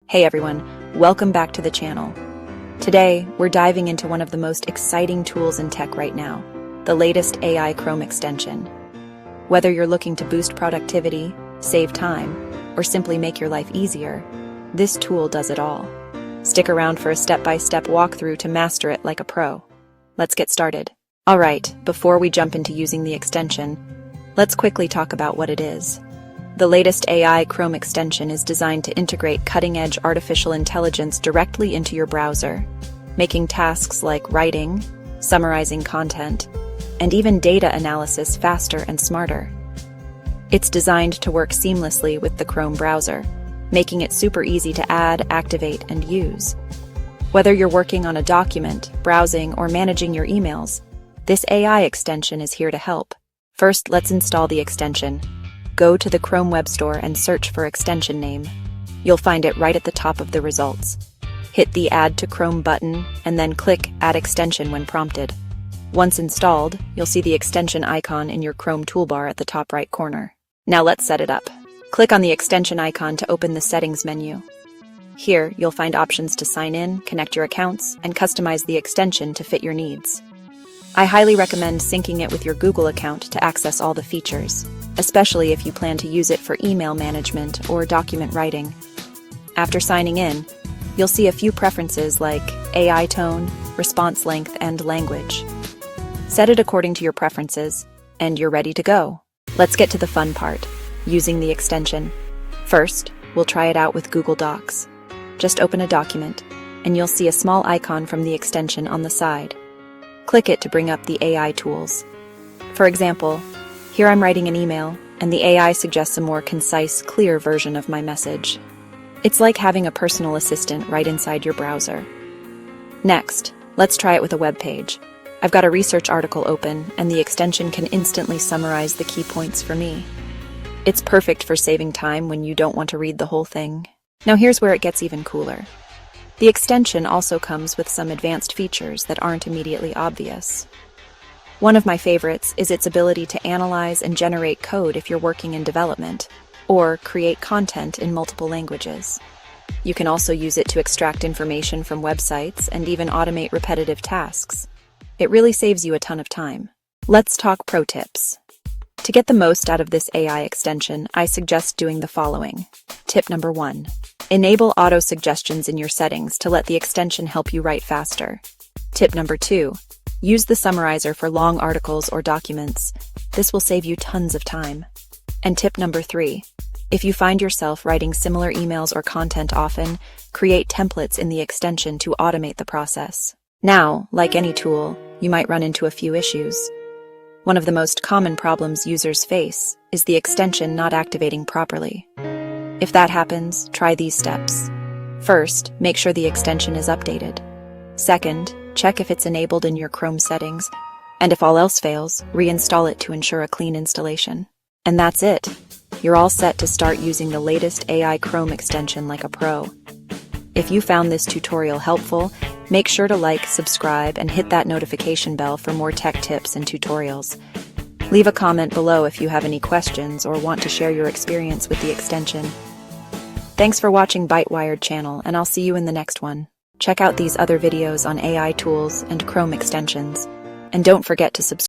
Hey everyone, welcome back to the channel. Today, we're diving into one of the most exciting tools in tech right now, the latest AI Chrome extension. Whether you're looking to boost productivity, save time, or simply make your life easier, this tool does it all. Stick around for a step-by-step walkthrough to master it like a pro. Let's get started. Alright, before we jump into using the extension, let's quickly talk about what it is. The latest AI Chrome extension is designed to integrate cutting-edge artificial intelligence directly into your browser, making tasks like writing, summarizing content, and even data analysis faster and smarter. It's designed to work seamlessly with the Chrome browser, making it super easy to add, activate, and use. Whether you're working on a document, browsing, or managing your emails, this AI extension is here to help. First, let's install the extension. Go to the Chrome Web Store and search for extension name. You'll find it right at the top of the results. Hit the Add to Chrome button and then click Add Extension when prompted. Once installed, you'll see the extension icon in your Chrome toolbar at the top right corner. Now let's set it up. Click on the extension icon to open the Settings menu. Here, you'll find options to sign in, connect your accounts, and customize the extension to fit your needs. I highly recommend syncing it with your Google account to access all the features, especially if you plan to use it for email management or document writing. After signing in, you'll see a few preferences like AI tone, response length, and language. Set it according to your preferences, and you're ready to go. Let's get to the fun part, using the extension. First, we'll try it out with Google Docs. Just open a document, and you'll see a small icon from the extension on the side. Click it to bring up the AI tools. For example, here I'm writing an email, and the AI suggests a more concise, clear version of my message. It's like having a personal assistant right inside your browser. Next, let's try it with a web page. I've got a research article open, and the extension can instantly summarize the key points for me. It's perfect for saving time when you don't want to read the whole thing. Now here's where it gets even cooler. The extension also comes with some advanced features that aren't immediately obvious. One of my favorites is its ability to analyze and generate code if you're working in development, or create content in multiple languages. You can also use it to extract information from websites and even automate repetitive tasks. It really saves you a ton of time. Let's talk pro tips. To get the most out of this AI extension, I suggest doing the following. Tip number 1. Enable auto-suggestions in your settings to let the extension help you write faster. Tip number 2. Use the summarizer for long articles or documents. This will save you tons of time. And tip number 3. If you find yourself writing similar emails or content often, create templates in the extension to automate the process. Now, like any tool, you might run into a few issues. One of the most common problems users face is the extension not activating properly. If that happens, try these steps. First, make sure the extension is updated. Second, check if it's enabled in your Chrome settings. And if all else fails, reinstall it to ensure a clean installation. And that's it. You're all set to start using the latest AI Chrome extension like a pro. If you found this tutorial helpful, make sure to like, subscribe, and hit that notification bell for more tech tips and tutorials. Leave a comment below if you have any questions or want to share your experience with the extension. Thanks for watching ByteWired channel, and I'll see you in the next one. Check out these other videos on AI tools and Chrome extensions. And don't forget to subscribe.